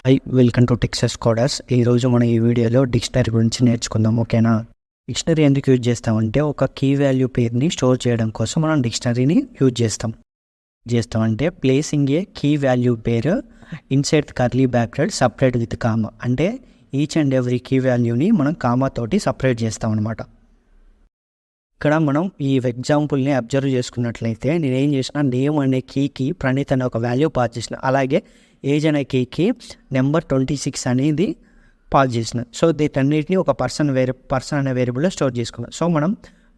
Welcome to Texas coders. ఈరోజు మనం ఈ వీడియోలో డిక్షనరీ గురించి నేర్చుకుందాం. ఓకేనా? డిక్షనరీ ఎందుకు యూజ్ చేస్తామంటే ఒక కీ వాల్యూ పేరుని స్టోర్ చేయడం కోసం మనం డిక్షనరీని యూజ్ చేస్తామంటే ప్లేసింగ్ ఏ కీ వాల్యూ పేరు inside curly bracket separate with comma, అంటే ఈచ్ అండ్ ఎవ్రీ కీ వాల్యూని మనం కామా తోటి సపరేట్ చేస్తాం అనమాట. ఇక్కడ మనం ఈ ఎగ్జాంపుల్ని అబ్జర్వ్ చేసుకున్నట్లయితే నేనేం చేసిన, నేమ్ అనే కీకి ప్రణీత్ అనే ఒక వాల్యూ పాస్ చేసిన, అలాగే ఏజ్ అనే కీకి నెంబర్ 26 అనేది పాస్ చేసిన. సో వీటన్నిటిని ఒక పర్సన్ అనే వేరియబుల్లో స్టోర్ చేసుకున్నాం. సో మనం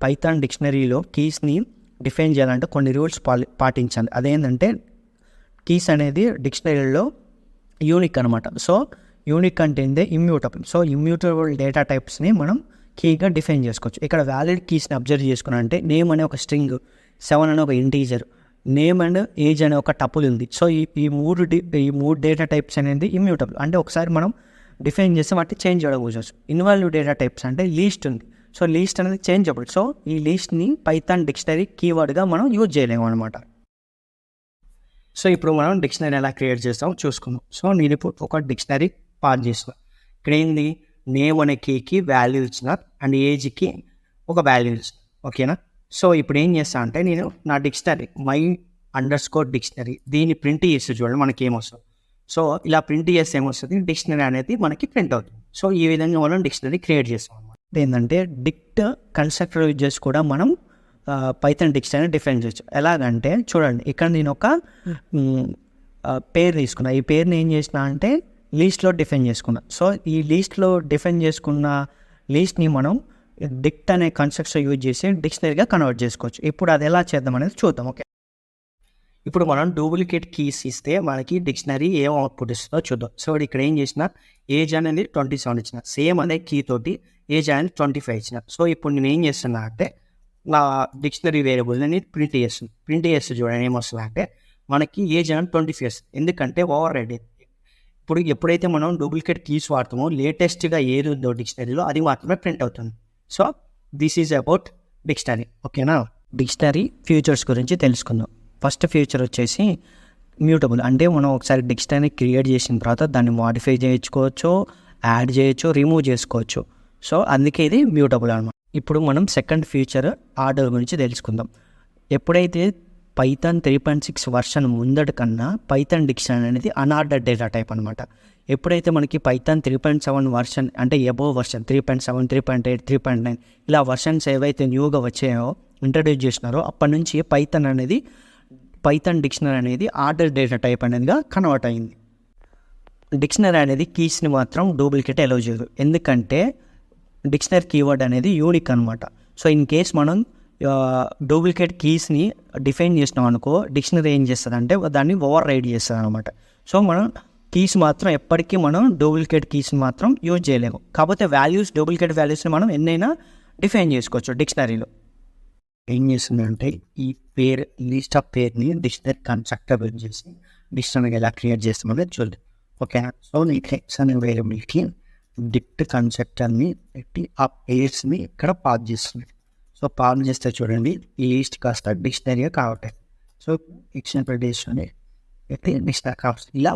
పైథాన్ డిక్షనరీలో కీస్ని డిఫైన్ చేయాలంటే కొన్ని రూల్స్ పాటించాలి. అదేంటంటే కీస్ అనేది డిక్షనరీలో యూనిక్ అనమాట. సో యూనిక్ అంటే ఇమ్యూటబుల్. సో ఇమ్యూటబుల్ డేటా టైప్స్ని మనం కీగా డిఫైన్ చేసుకోవచ్చు. ఇక్కడ వ్యాలిడ్ కీస్ని అబ్జర్వ్ చేసుకున్నా అంటే నేమ్ అనే ఒక స్ట్రింగ్, 7 అనే ఒక ఇంటీజర్, నేమ్ అండ్ ఏజ్ అనే ఒక టపుల్ ఉంది. సో ఈ మూడు డేటా టైప్స్ అనేది ఇమ్యూటబుల్, అంటే ఒకసారి మనం డిఫైన్ చేస్తే వాటిని చేంజ్ చేయడం కూర్చోవచ్చు. ఇన్వాల్వ్ డేటా టైప్స్ అంటే లీస్ట్ ఉంది. సో లీస్ట్ అనేది చేంజబుల్. సో ఈ లీస్ట్ని పైథాన్ డిక్షనరీ కీవర్డ్గా మనం యూజ్ చేయలేము అనమాట. సో ఇప్పుడు మనం డిక్షనరీ ఎలా క్రియేట్ చేస్తామో చూసుకుందాం. సో నేను ఇప్పుడు ఒక డిక్షనరీ పాస్ చేస్తాను. ఇక్కడ ఏంది, నేమ్ అనే కీకి వాల్యూ ఇచ్చిన అండ్ ఏజ్కి ఒక వాల్యూ ఇచ్చిన. ఓకేనా? సో ఇప్పుడు ఏం చేస్తా అంటే నేను నా డిక్షనరీ my_డిక్షనరీ దీన్ని ప్రింట్ చేస్తే చూడండి మనకి ఏమొస్తుంది. సో ఇలా ప్రింట్ చేస్తే ఏమొస్తుంది, డిక్షనరీ అనేది మనకి ప్రింట్ అవుతుంది. సో ఈ విధంగా మనం డిక్షనరీ క్రియేట్ చేస్తాం అనమాట. ఏంటంటే డిక్ట్ కన్స్ట్రక్టర్ యూజ్ చేసి కూడా మనం పైథాన్ డిక్షనరీ డిఫైన్ చేయొచ్చు. ఎలాగంటే చూడండి, ఇక్కడ నేను ఒక పేరు తీసుకున్నా. ఈ పేరుని ఏం చేసిన అంటే లీస్ట్లో డిఫైన్ చేసుకున్నా. సో ఈ లీస్ట్లో డిఫైన్ చేసుకున్న లీస్ట్ని మనం డిక్ట్ అనే కన్స్ట్రక్టర్ యూజ్ చేసి డిక్షనరీగా కన్వర్ట్ చేసుకోవచ్చు. ఇప్పుడు అది ఎలా చేద్దాం అనేది చూద్దాం. ఓకే, ఇప్పుడు మనం డూప్లికేట్ కీస్ ఇస్తే మనకి డిక్షనరీ ఏం అవుట్పుట్ ఇస్తుందో చూద్దాం. సో ఇక్కడ ఏం చేసిన, ఏజ్ అనేది 27 ఇచ్చిన, సేమ్ అనే కీ తోటి ఏజ్ అనేది 25 ఇచ్చిన. సో ఇప్పుడు నేను ఏం చేస్తున్నా అంటే నా డిక్షనరీ వేరియబుల్ని ప్రింట్ చేస్తే చూడండి ఏమొస్తుంది అంటే మనకి ఏజ్ అనేది 25 వస్తుంది. ఎందుకంటే ఓవర్ రైడ్. ఇప్పుడు ఎప్పుడైతే మనం డూప్లికేట్ కీస్ వాడతామో లేటెస్ట్గా ఏది ఉందో డిక్షనరీలో అది మాత్రమే ప్రింట్ అవుతుంది. So this is about dictionary. ఓకేనా? డిక్షనరీ ఫ్యూచర్స్ గురించి తెలుసుకుందాం. ఫస్ట్ ఫ్యూచర్ వచ్చేసి మ్యూటబుల్, అంటే మనం ఒకసారి డిక్షనరీ క్రియేట్ చేసిన తర్వాత దాన్ని మాడిఫై చేసుకోవచ్చు, యాడ్ చేయొచ్చు, రిమూవ్ చేసుకోవచ్చు. సో అందుకే ఇది మ్యూటబుల్ అనమాట. ఇప్పుడు మనం సెకండ్ ఫ్యూచర్ ఆర్డర్ గురించి తెలుసుకుందాం. ఎప్పుడైతే పైథాన్ 3.6 వర్షన్ ముందటి కన్నా పైథాన్ డిక్షనరీ అనేది అన్ఆర్డర్డ్ డేటా టైప్ అనమాట. ఎప్పుడైతే మనకి పైథాన్ 3.7 వర్షన్ అంటే అబోవ్ వర్షన్ 3.7, 3.8, 3.9 ఇలా వర్షన్స్ ఏవైతే న్యూగా వచ్చాయో ఇంట్రడ్యూస్ చేసినారో అప్పటి నుంచి పైథాన్ డిక్షనరీ అనేది ఆర్డర్ డేటా టైప్ అనేదిగా కన్వర్ట్ అయింది. డిక్షనరీ అనేది కీస్ని మాత్రం డూప్లికేట్ అలౌ చేయదు, ఎందుకంటే డిక్షనరీ కీవర్డ్ అనేది యూనిక్ అనమాట. సో ఇన్ కేస్ మనం డూప్లికేట్ కీస్ని డిఫైన్ చేసినాం అనుకో, డిక్షనరీ ఏం చేస్తుంది అంటే దాన్ని ఓవర్ రైడ్ చేస్తుంది అనమాట. సో మనం కీస్ మాత్రం ఎప్పటికీ మనం డూప్లికేట్ కీస్ని మాత్రం యూజ్ చేయలేము. కాకపోతే డూప్లికేట్ వాల్యూస్ని మనం ఎన్నైనా డిఫైన్ చేసుకోవచ్చు. డిక్షనరీలో ఏం చేస్తుందంటే ఈ లిస్ట్ ఆఫ్ పేరుని డిక్షనరీ కన్స్ట్రక్టర్ యూజ్ చేసి డిక్షనరీ ఎలా క్రియేట్ చేస్తామనేది చూద్దాం. ఓకేనా? సో ఈ టెక్స్ట్ అనే వేరియబుల్కి డిక్ట్ కన్స్ట్రక్టర్ని పెట్టి ఆ పేర్స్ని ఇక్కడ పాస్ చేస్తుంది. సో పాస్ చేస్తే చూడండి ఈ లిస్ట్ కాస్త డిక్షనరీగా కావట్లేదు. సో డిక్షనరీ చేసుకొని అయితే డిక్షనరీ కావచ్చు. ఇలా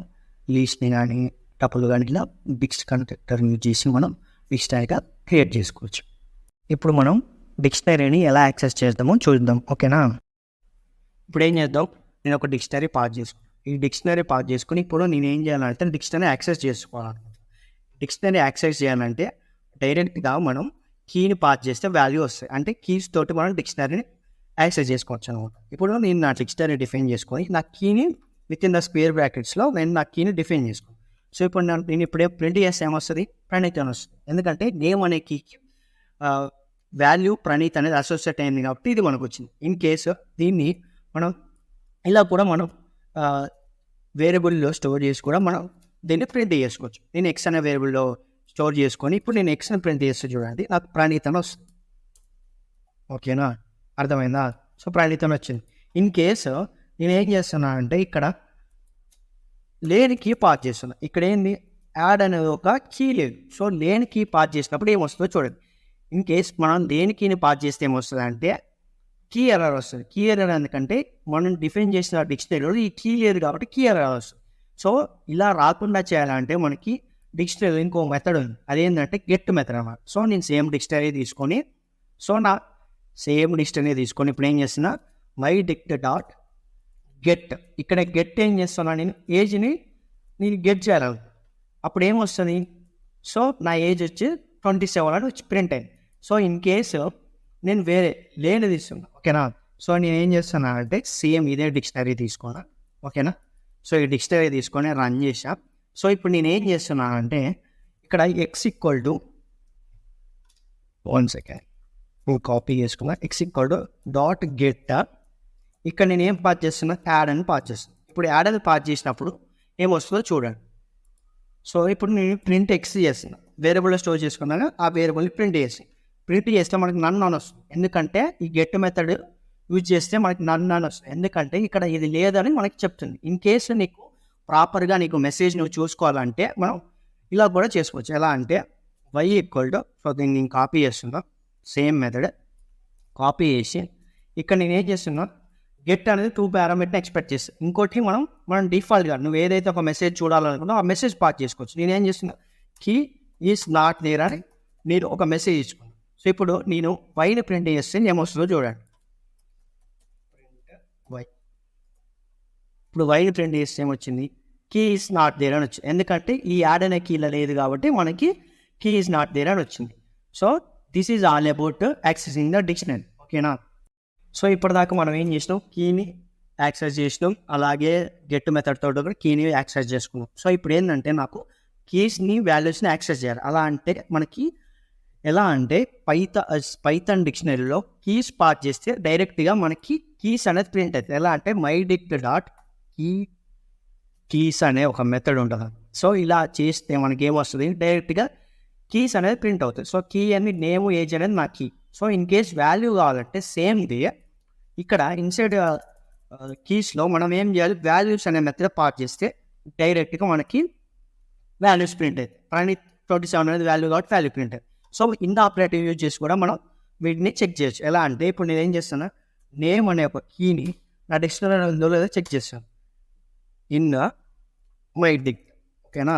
లిస్ట్ని కానీ టపుల్ కానీ ఇలా డిక్ట్ కన్స్ట్రక్టర్ యూజ్ చేసి మనం డిక్షనరీగా క్రియేట్ చేసుకోవచ్చు. ఇప్పుడు మనం డిక్షనరీని ఎలా యాక్సెస్ చేద్దామో చూద్దాం. ఓకేనా? ఇప్పుడు ఏం చేద్దాం, నేను ఒక డిక్షనరీ పాస్ చేసుకున్నాను. ఈ డిక్షనరీ పాస్ చేసుకుని ఇప్పుడు నేను ఏం చేయాలంటే డిక్షనరీ యాక్సెస్ చేసుకోవాలన్నమాట. డిక్షనరీ యాక్సెస్ చేయాలంటే డైరెక్ట్గా మనం కీని పాస్ చేస్తే వాల్యూ వస్తాయి, అంటే కీస్ తోటి మనం డిక్షనరీని యాక్సెస్ చేసుకోవచ్చు అనమాట. ఇప్పుడు నేను నా డిక్షనరీ డిఫైన్ చేసుకొని నా కీని విత్ ఇన్ ద స్క్వేర్ బ్రాకెట్స్లో నేను నా కీని డిఫైన్ చేసుకోను. సో ఇప్పుడు నేను ఇప్పుడే ప్రింట్ చేస్తే ఏమొస్తుంది, ప్రణీత్ అని వస్తుంది. ఎందుకంటే నేమ్ అనే కీకి వాల్యూ ప్రణీత్ అనేది అసోసియేట్ అయింది కాబట్టి ఇది మనకు వచ్చింది. ఇన్ కేసు దీన్ని మనం ఇలా కూడా మనం వేరియబుల్లో స్టోర్ చేసి కూడా మనం దీన్ని ప్రింట్ చేసుకోవచ్చు. నేను ఎక్స్ అనే వేరియబుల్లో స్టోర్ చేసుకొని ఇప్పుడు నేను ఎక్స్ని ప్రింట్ చేస్తే చూడండి నాకు ప్రణీత్ అని వస్తుంది. ఓకేనా? అర్థమైందా? సో ప్రణీత్ అని వచ్చింది. ఇన్ కేసు నేను ఏం చేస్తున్నా అంటే ఇక్కడ లేని కీ పాస్ చేస్తున్నా. ఇక్కడ ఏంది, యాడ్ అనేది ఒక కీ లేదు. సో లేని కీ పాస్ చేసినప్పుడు ఏమొస్తుందో చూడండి. ఇన్ కేస్ మనం దేని కీని పాస్ చేస్తే ఏమొస్తుంది అంటే కీ ఎర్రర్ వస్తుంది. కీ ఎర్రర్ ఎందుకంటే మనం డిఫైన్ చేసిన డిక్షనరీలో ఈ కీ లేదు కాబట్టి కీ ఎర్రర్ వస్తుంది. సో ఇలా రాకుండా చేయాలంటే మనకి డిక్షనరీ ఇంకో మెథడ్ ఉంది, అదేంటంటే గెట్ మెథడ్ అన్నమాట. సో నేను సేమ్ డిక్షనరీ తీసుకొని ఇప్పుడు ఏం చేస్తున్నా మై డిక్ట్ డాట్ గెట్, ఇక్కడ గెట్ ఏం చేస్తున్నా నేను ఏజ్ని నేను గెట్ చేయాలి. అప్పుడు ఏమొస్తుంది, సో నా ఏజ్ వచ్చి 27 అని వచ్చి ప్రింట్ అయింది. సో ఇన్ కేసు నేను వేరే లేనిది ఇస్తున్నా, ఓకేనా. సో నేను ఏం చేస్తున్నా అంటే సేమ్ ఇదే డిక్షనరీ తీసుకున్నా, ఓకేనా. సో ఈ డిక్షనరీ తీసుకొని రన్ చేసా. సో ఇప్పుడు నేను ఏం చేస్తున్నా అంటే ఇక్కడ x equal to 1 second copy చేసుకున్నా, x equal to dot get, ఇక్కడ నేను ఏం పాస్ చేస్తున్నా యాడ్ అని పాస్ చేస్తున్నా. ఇప్పుడు యాడ్ అని పాస్ చేసినప్పుడు ఏమొస్తుందో చూడండి. సో ఇప్పుడు నేను ప్రింట్ ఎక్స్ చేస్తున్నా, వేరియబుల్లో స్టోర్ చేసుకున్నాను, ఆ వేరియబుల్ని ప్రింట్ చేస్తే మనకి నన్ వస్తుంది. ఎందుకంటే ఈ గెట్ మెథడ్ యూజ్ చేస్తే మనకి నన్ వస్తుంది, ఎందుకంటే ఇక్కడ ఇది లేదని మనకి చెప్తుంది. ఇన్ కేసు నీకు ప్రాపర్గా నీకు మెసేజ్ నువ్వు చూసుకోవాలంటే మనం ఇలా కూడా చేసుకోవచ్చు. ఎలా అంటే వై ఈక్వల్ టు, సో దీన్ని నేను కాపీ చేస్తున్నా, సేమ్ మెథడ్ కాపీ చేసి ఇక్కడ నేను ఏం చేస్తున్నా గెట్ అనేది 2 పారామీటర్ని ఎక్స్పెక్ట్ చేస్తాను. ఇంకోటి మనం డిఫాల్ట్గా నువ్వు ఏదైతే ఒక మెసేజ్ చూడాలనుకున్నా ఆ మెసేజ్ పాస్ చేసుకోవచ్చు. నేనేం చేస్తున్నా కీ ఈజ్ నాట్ దేర్ అని నేను ఒక మెసేజ్ ఇచ్చుకున్నాను. సో ఇప్పుడు నేను వైని ప్రింట్ చేస్తే ఏమొస్తుందో చూడండి. వై, ఇప్పుడు వైని ప్రింట్ చేస్తే ఏమొచ్చింది, కీ ఈజ్ నాట్ దేర్ అని వచ్చింది. ఎందుకంటే ఈ యాడ్ అనే కీలో లేదు కాబట్టి మనకి కీ ఈజ్ నాట్ దేర్ అని వచ్చింది. So this is all about accessing the dictionary, ఓకేనా. సో ఇప్పటిదాకా మనం ఏం చేసినాం, కీని యాక్సెస్ చేసినాం, అలాగే గెట్ మెథడ్ తోటి కూడా కీని యాక్సెస్ చేసుకున్నాం. సో ఇప్పుడు ఏంటంటే నాకు కీస్ని వాల్యూస్ని యాక్సెస్ చేయాలి. అలా అంటే మనకి ఎలా అంటే పైథాన్ డిక్షనరీలో కీస్ పాస్ చేస్తే డైరెక్ట్గా మనకి కీస్ అనేది ప్రింట్ అవుతుంది. ఎలా అంటే మై డిక్ట్ డాట్ కీస్ అనే ఒక మెథడ్ ఉంటుంది. సో ఇలా చేస్తే మనకి ఏమొస్తుంది, డైరెక్ట్గా కీస్ అనేది ప్రింట్ అవుతుంది. సో కీ అని నేమ్ ఏజ్ అనేది నా key. So in case value కావాలంటే సేమ్ది ఇక్కడ ఇన్సైడ్ కీస్లో మనం ఏం చేయాలి, వాల్యూస్ అనే మెథడ్ పాస్ చేస్తే డైరెక్ట్గా మనకి వాల్యూస్ ప్రింట్ అవుతాయి. ప్రణీత్ 27 అనేది వాల్యూ కాబట్టి వాల్యూ ప్రింట్ అవుతుంది. సో ఇన్ ఆపరేటివ్ యూజ్ చేసి కూడా మనం వీటిని చెక్ చేయొచ్చు. ఎలా అంటే ఇప్పుడు నేను ఏం చేస్తున్నా, నేమ్ అనే ఒక కీని నా డిక్షనరీ ఉందో లేదో చెక్ చేస్తాను ఇన్ మై డిక్ట్, ఓకేనా.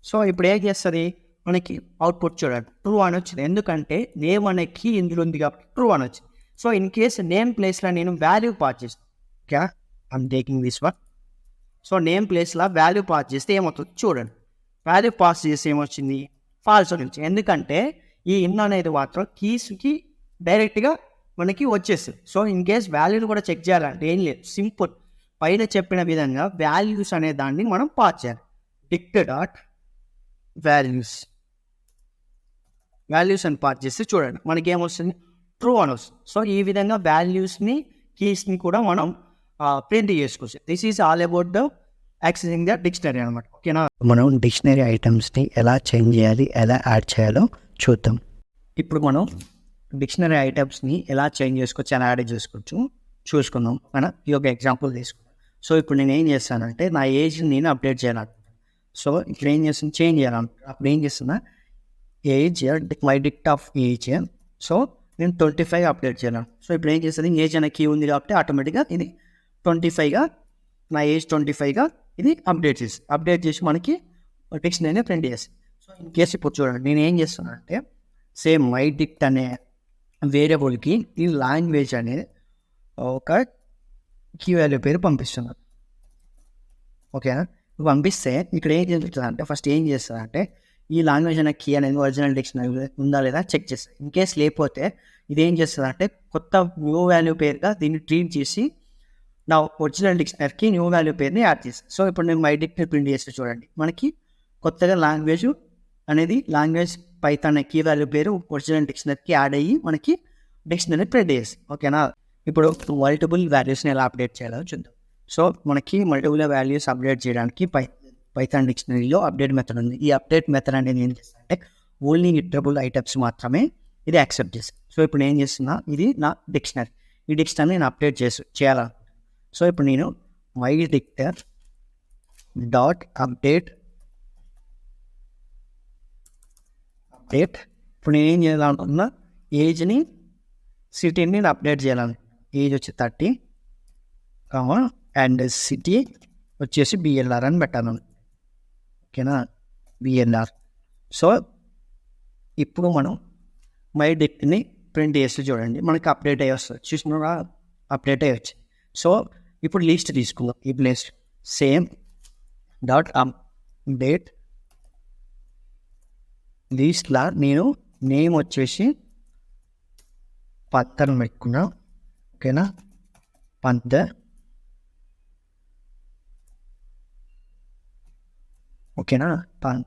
సో ఇప్పుడు ఏం చేస్తుంది, మనకి అవుట్పుట్ చూడండి ట్రూ అని వచ్చింది. ఎందుకంటే నేమ్ అనే కీ ఇందులో ఉంది కాబట్టి ట్రూ అని వచ్చింది. సో ఇన్ కేస్ నేమ్ ప్లేస్లో నేను వాల్యూ పాస్ చేస్తాను, okay I'm taking this one. So name ప్లేస్లో వాల్యూ పాస్ చేస్తే ఏమవుతుంది చూడండి, వాల్యూ పాస్ చేస్తే ఏమొచ్చింది, ఫాల్స్ అని వచ్చింది. ఎందుకంటే ఈ ఇన్ అనేది మాత్రం కీస్కి డైరెక్ట్గా మనకి వచ్చేస్తుంది. సో ఇన్ కేస్ వాల్యూని కూడా చెక్ చేయాలంటే ఏం లేదు, సింపుల్ పైన చెప్పిన విధంగా వాల్యూస్ అనే దాన్ని మనం పాస్ చేయాలి. డిక్ట్ డాట్ వాల్యూస్ అని పాస్ చేస్తే చూడండి మనకి ఏమొస్తుంది, ట్రూ అని వస్తుంది. సో ఈ విధంగా వాల్యూస్ని కీస్ని కూడా మనం ప్రింట్ చేసుకోవచ్చు. This is all about the accessing the dictionary అనమాట, ఓకేనా. మనం డిక్షనరీ ఐటమ్స్ని ఎలా చేంజ్ చేయాలి, ఎలా యాడ్ చేయాలో చూద్దాం. ఇప్పుడు మనం డిక్షనరీ ఐటమ్స్ని ఎలా చేంజ్ చేసుకోవచ్చు, ఎలా యాడ్ చేసుకోవచ్చు చూసుకుందాం. మనం ఈ ఒక ఎగ్జాంపుల్ తీసుకుందాం. సో ఇప్పుడు నేను ఏం చేస్తానంటే నా ఏజ్ని నేను అప్డేట్ చేయాలనుకుంటున్నాను. సో ఇప్పుడు ఏం చేస్తాను, చేంజ్ చేయాలనుకుంటున్నాను. అప్పుడు ఏం చేస్తున్నా age my డిక్ట్ of age, so నేను 25 అప్డేట్ చేయాలి. సో ఇప్పుడు ఏం చేస్తుంది, ఏజ్ అనే కీ ఉంది కాబట్టి ఆటోమేటిక్గా ఇది 25గా నా ఏజ్ 25గా ఇది అప్డేట్ చేసి మనకి డిక్షనరీ ప్రింట్ చేసి. సో ఇన్ కేసు ఇప్పుడు చూడండి నేను ఏం చేస్తున్నాను అంటే సేమ్ మై డిక్ట్ అనే వేరియబుల్కి ఈ లాంగ్వేజ్ అనేది ఒక కీ వాల్యూ పేరు పంపిస్తున్నాను, ఓకేనా. పంపిస్తే ఇక్కడ ఏం జరుగుతుందంటే ఫస్ట్ ఏం చేస్తుందంటే ఈ లాంగ్వేజ్ అనే కీ అనేది ఒరిజినల్ డిక్షనరీ ఉందా లేదా చెక్ చేస్తుంది. ఇన్ కేస్ లేకపోతే ఇది ఏం చేస్తుందంటే కొత్త న్యూ వాల్యూ పేరుగా దీన్ని ట్రీట్ చేసి నా ఒరిజినల్ డిక్షనరీకి న్యూ వాల్యూ పేరుని యాడ్ చేస్తాను. సో ఇప్పుడు నేను మై డిక్షనరీ ప్రింట్ చేస్తే చూడండి మనకి కొత్తగా లాంగ్వేజ్ పైథాన్ అనే కీ వాల్యూ పేరు ఒరిజినల్ డిక్షనరీకి యాడ్ అయ్యి మనకి డిక్షనరీ ప్రింట్ చేస్తుంది, ఓకేనా. ఇప్పుడు మల్టిపుల్ వాల్యూస్ని ఎలా అప్డేట్ చేయాలో చూద్దాం. సో మనకి మల్టిపుల్ వాల్యూస్ అప్డేట్ చేయడానికి పైథాన్ డిక్షనరీలో అప్డేట్ మెథడ్ ఉంది. ఈ అప్డేట్ మెథడ్ అనేది ఏం చేస్తుందంటే ఓన్లీ ఇటరబుల్ ఐటమ్స్ మాత్రమే ఇది యాక్సెప్ట్ చేస్తుంది. సో ఇప్పుడు నేను ఏం చేస్తున్నా, ఇది నా డిక్షనరీ, ఈ డిక్షనరీ నేను అప్డేట్ చేయాలనుకుంటున్నాను. సో ఇప్పుడు నేను మై డిక్టర్ డాట్ అప్డేట్ ఇప్పుడు నేను ఏం చేయాలనుకున్నా, ఏజ్ని సిటీని నేను అప్డేట్ చేయాలను. ఏజ్ వచ్చి 30 అండ్ సిటీ వచ్చేసి బిఎల్ఆర్ అని పెట్టాను. ఓకేనా, బిఎల్ఆర్. సో ఇప్పుడు మనం మై డిక్ట్ని ప్రింట్ చేస్తే చూడండి మనకి అప్డేట్ అయ్యి వస్తుంది. చూసినా అప్డేట్ అయ్యి వచ్చి. సో ఇప్పుడు లిస్ట్ తీసుకుందాం. ఈ ప్లేస్ సేమ్ డాట్ అప్డేట్ లిస్ట్లా నేను నేమ్ వచ్చేసి పత్తను పెట్టుకున్నా. ఓకేనా, పంత. ఓకేనా, పంత.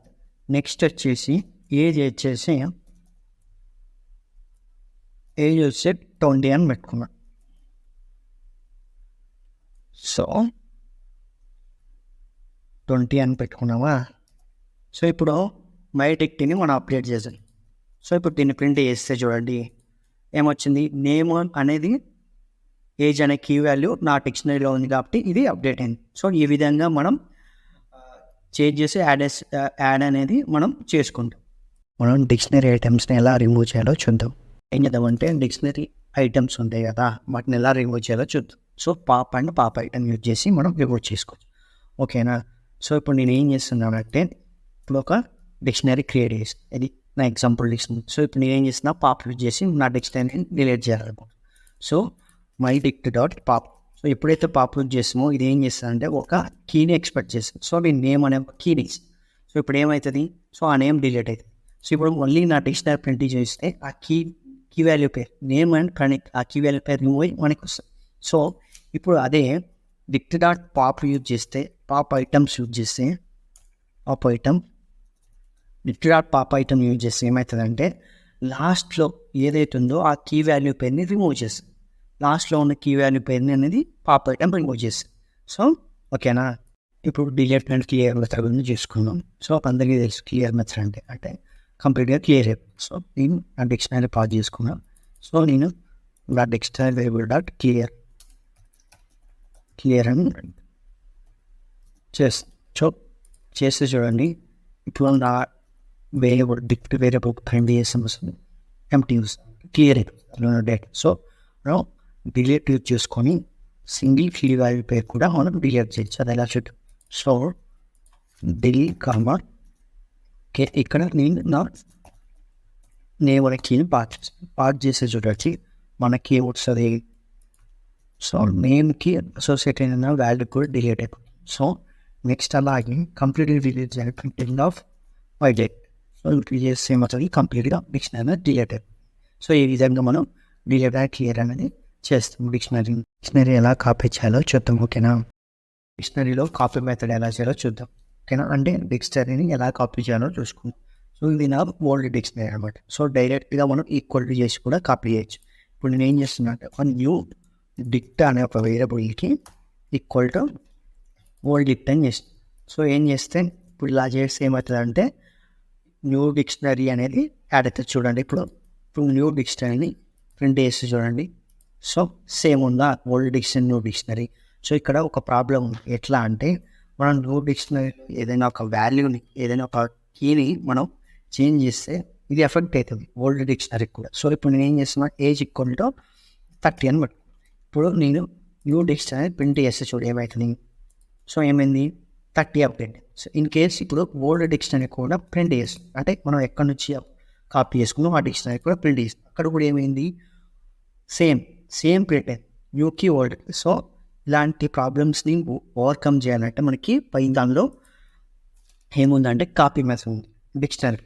నెక్స్ట్ వచ్చేసి ఏజ్ వచ్చేసి 20 అని పెట్టుకున్నా. సో 20 అని పెట్టుకున్నావా. సో ఇప్పుడు మై డిక్ట్ని మనం అప్డేట్ చేసాం. సో ఇప్పుడు దీన్ని ప్రింట్ చేస్తే చూడండి ఏమొచ్చింది, నేమ్ అనేది ఏజ్ అనే కీ వాల్యూ నా డిక్షనరీలో ఉంది కాబట్టి ఇది అప్డేట్ అయింది. సో ఈ విధంగా మనం చేంజ్ చేసి యాడ్ అనేది మనం చేసుకుంటాం. మనం డిక్షనరీ ఐటమ్స్ని ఎలా రిమూవ్ చేయాలో చూద్దాం. ఏం చేద్దామంటే డిక్షనరీ ఐటమ్స్ ఉంటాయి కదా, వాటిని ఎలా రిమూవ్ చేయాలో చూద్దాం. So pop and pop item use చేసి మనం రిమూవ్ చేసుకోవచ్చు. ఓకేనా. సో ఇప్పుడు నేను ఏం చేస్తున్నానంటే ఇప్పుడు ఒక డిక్షనరీ క్రియేట్ చేసి, ఇది నా ఎగ్జాంపుల్ డిక్షనరీ. సో ఇప్పుడు నేను ఏం చేస్తున్నా, పాప్ యూజ్ చేసి నా డిక్షనరీని డిలీట్ చేయాలనుకుంటున్నాను. So my డిక్ట్ dot pop. So ఎప్పుడైతే పాప్ యూజ్ చేస్తామో ఇది ఏం చేస్తుందంటే ఒక కీని ఎక్స్పెక్ట్ చేస్తుంది. సో నేను నేమ్ అనే ఒక కీని. సో ఇప్పుడు ఏమవుతుంది, సో ఆ నేమ్ డిలీట్ అవుతుంది. సో ఇప్పుడు మళ్ళీ నా డిక్షనరీ ప్రింట్ చేస్తే ఆ కీ వాల్యూ పేరు నేమ్ అండ్ కనెక్ట్, ఆ కీ వాల్యూ పేరు రిమూవ్ అయ్యి మనకి వస్తుంది. సో ఇప్పుడు అదే డిక్ట్ డాట్ పాప్ యూజ్ చేస్తే, పాప్ ఐటమ్స్ యూజ్ చేస్తే, pop item డిక్ట్ dot pop item use చేస్తే ఏమవుతుందంటే లాస్ట్లో ఏదైతే ఉందో ఆ కీ వాల్యూ పేరుని రిమూవ్ చేస్తుంది. లాస్ట్లో ఉన్న కీ వాల్యూ పేరుని అనేది పాప్ ఐటమ్ రిమూవ్ చేస్తుంది. సో ఓకేనా. ఇప్పుడు డిలీట్ అండ్ క్లియర్ మెథడ్ గురించి చేసుకుందాం. సో అందరికీ తెలుసు క్లియర్ మెథడ్ అంటే కంప్లీట్గా క్లియర్ అయిపోయింది. సో నేను నా డిక్షనరీ పాస్ చేసుకున్నాను. సో నేను నా డిక్షనరీ వేరియబుల్ డాట్ క్లియర్ అని చేస్తే చూడండి ఇప్పుడు నా వేరియబుల్ డిక్ట్ వేరియబుల్ ప్రింట్ చేసిన వస్తుంది, ఎంటీ వస్తుంది, క్లియర్ అయిపోతుంది డేట్. సో మనం డిలీట్ యూజ్ చేసుకొని సింగిల్ కీ వాల్యూ పేరు కూడా మనం డిలీట్ చేయొచ్చు. అది ఎలా చూద్దాం. సో డిలీట్ కామా ఇక్కడ నేను నా నేమ్ అనే కీని పాస్ చేసే చూడొచ్చి మనకి వస్తుంది. సో నేమ్కి అసోసియేట్ అయిన వాల్యూ కూడా డిలీట్ అయిపోతుంది. సో నెక్స్ట్ అలాగే కంప్లీట్గా డిలీట్ చేయాలి printing of my date. So ఇప్పుడు చేస్తే ఏమవుతుంది, కంప్లీట్గా డిక్షనరీ డిలీట్ అయిపోతుంది. సో ఈ విధంగా మనం డిలీట్ అండ్ క్లియర్ అనేది చేస్తాం. డిక్షనరీ ఎలా కాపీ చేయాలో చూద్దాం. ఓకేనా, డిక్షనరీలో కాపీ మెథడ్ ఎలా చేయాలో చూద్దాం. ఓకేనా, అంటే డిక్షనరీని ఎలా కాపీ చేయాలో చూసుకుందాం. సో ఇది నా ఓల్డ్ డిక్షనరీ అనమాట. సో డైరెక్ట్గా మనం ఈక్వల్ టు చేసి కూడా కాపీ చేయొచ్చు. ఇప్పుడు నేను ఏం చేస్తున్నా అంటే ఒక న్యూ డిక్ట్ అనే ఒక వేరియబుల్కి ఈక్వల్ టు ఓల్డ్ డిక్ట్ అని చేస్తాను. సో ఏం చేస్తే ఇప్పుడు ఇలా చేస్తే ఏమవుతుందంటే న్యూ డిక్షనరీ అనేది యాడ్ అవుతుంది. చూడండి ఇప్పుడు న్యూ డిక్షనరీని ప్రింట్ చేస్తే చూడండి. సో సేమ్ ఉందా old dictionary new dictionary. So ఇక్కడ ఒక ప్రాబ్లం ఉంది. ఎట్లా అంటే మనం న్యూ డిక్షనరీలో ఏదైనా ఒక వాల్యూని, ఏదైనా ఒక కీని మనం చేంజ్ చేస్తే ఇది ఎఫెక్ట్ అవుతుంది ఓల్డ్ డిక్షనరీకి కూడా. సో ఇప్పుడు నేను ఏం చేస్తున్నా, ఏజ్ ఈక్వల్ టు 30 అని పట్టు. ఇప్పుడు నేను న్యూ డిక్షనరీ ప్రింట్ చేస్తే చూడు ఏమవుతుంది. సో ఏమైంది, 30 అప్డేట్. సో ఇన్ కేస్ ఇప్పుడు ఓల్డ్ డిక్షనరీ కూడా ప్రింట్ చేస్తాం, అంటే మనం ఎక్కడి నుంచి కాపీ చేసుకున్నాం ఆ డిక్షనరీ కూడా ప్రింట్ చేస్తాం. అక్కడ కూడా ఏమైంది, సేమ్ ప్రింట్ అయింది, న్యూకి ఓల్డ్. సో ఇలాంటి ప్రాబ్లమ్స్ని ఓవర్కమ్ చేయాలంటే మనకి పైథాన్లో ఏముందంటే కాపీ మెథడ్ ఉంది డిక్షనరీ.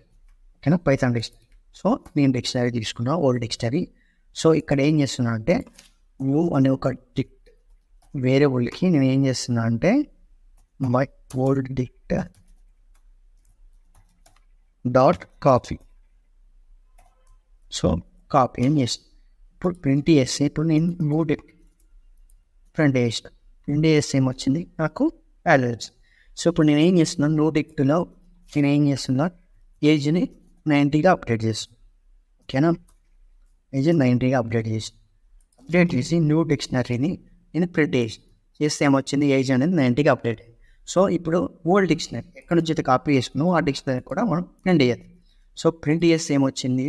ఓకేనా, పైథాన్ డిక్షనరీ. సో నేను డిక్షనరీ తీసుకున్నా ఓల్డ్ డిక్షనరీ. సో ఇక్కడ ఏం చేస్తున్నా అంటే న్యూ అనే ఒక డిక్ట్ వేరియబుల్కి నేను ఏం చేస్తున్నా అంటే my old డిక్ట్ dot copy. So copy ఏం చేస్తాను, ఇప్పుడు ప్రింట్ చేస్తే ఇప్పుడు నేను న్యూ డిక్ట్ ప్రింట్ చేస్తే ఏమొచ్చింది నాకు వాల్యూ వచ్చింది. సో ఇప్పుడు నేను ఏం చేస్తున్నాను, న్యూ డిక్ట్లో నేను ఏం చేస్తున్నా ఏజ్ని 90గా అప్డేట్ చేస్తున్నాను. ఓకేనా, ఏజ్ 90గా అప్డేట్ చేసి న్యూ డిక్షనరీని నేను ప్రింట్ చేస్తే ఏమొచ్చింది, ఏజ్ అనేది 90గా అప్డేట్ అయ్యింది. సో ఇప్పుడు ఓల్డ్ డిక్షనరీ ఎక్కడి నుంచి అయితే కాపీ చేసుకున్నామో ఆ డిక్షనరీ కూడా మనం ప్రింట్ చేయాలి. సో ప్రింట్ చేస్తే ఏమొచ్చింది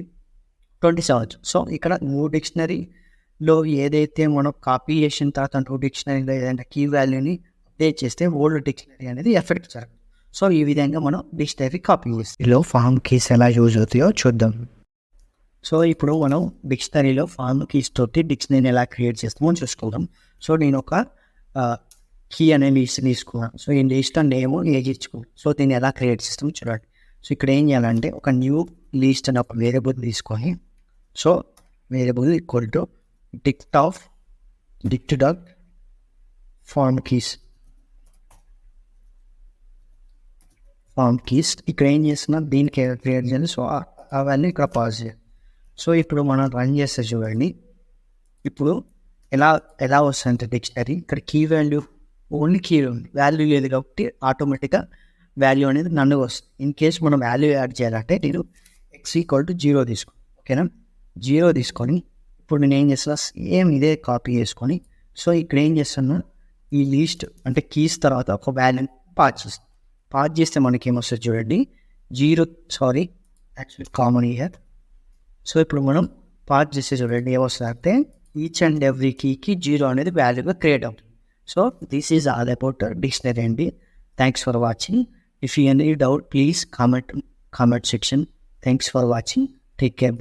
27. సో ఇక్కడ న్యూ డిక్షనరీలో ఏదైతే మనం కాపీ చేసిన తర్వాత న్యూ డిక్షనరీలో ఏదైనా కీ వాల్యూని అప్డేట్ చేస్తే ఓల్డ్ డిక్షనరీ అనేది ఎఫెక్ట్ జరగదు. సో ఈ విధంగా మనం డిక్షనరీ కాపీ చేస్తాం. ఇలా ఫామ్ కీస్ ఎలా యూజ్ అవుతాయో చూద్దాం. సో ఇప్పుడు మనం డిక్షనరీలో ఫామ్ కీస్ తోటి డిక్షనరీ ఎలా క్రియేట్ చేస్తామో చూసుకుందాం. సో నేను ఒక కీ అనే లిస్ట్ తీసుకున్నాను. సో ఈ లిస్ట్ నేమ్ ఏజ్ ఇచ్చుకున్నాను. సో దీన్ని ఎలా క్రియేట్ చేస్తామో చూడండి. సో ఇక్కడ ఏం చేయాలంటే ఒక న్యూ లిస్ట్ అని ఒక వేరియబుల్ తీసుకొని, so variable equal to dict dot from keys ఇక్కడ ఏం చేస్తున్నా దీనికి క్రియేట్ చేయాలి. సో అవన్నీ ఇక్కడ పాస్ చేయాలి. సో ఇప్పుడు మనం రన్ చేస్తే చూడండి, ఇప్పుడు ఎలా వస్తుందంటే డిక్షనరీ ఇక్కడ కీ వాల్యూ ఓన్లీ కీ ఉంది, వాల్యూ లేదు కాబట్టి ఆటోమేటిక్గా వాల్యూ అనేది నన్ను వస్తుంది. ఇన్ కేస్ మనం వాల్యూ యాడ్ చేయాలంటే నేను x=0 తీసుకోండి. ఓకేనా, 0 తీసుకొని ఇప్పుడు నేను ఏం చేస్తున్నా సేమ్ ఇదే కాపీ చేసుకొని, సో ఇక్కడ ఏం చేస్తున్నా ఈ లిస్ట్ అంటే కీస్ తర్వాత ఒక వాల్యూని పాస్ చేస్తే మనకి ఏమొస్తుంది చూడండి, 0 యాక్చువల్లీ కామన్ ఇయర్. సో ఇప్పుడు మనం పాస్ చేస్తే చూడండి ఏమొస్తుంది అంటే ఈచ్ అండ్ ఎవ్రీ కీకి 0 అనేది వాల్యూగా క్రియేట్ అవుతుంది. So this is all about dictionary అండి. Thanks for watching. If you any doubt please comment section. Thanks for watching. Take care.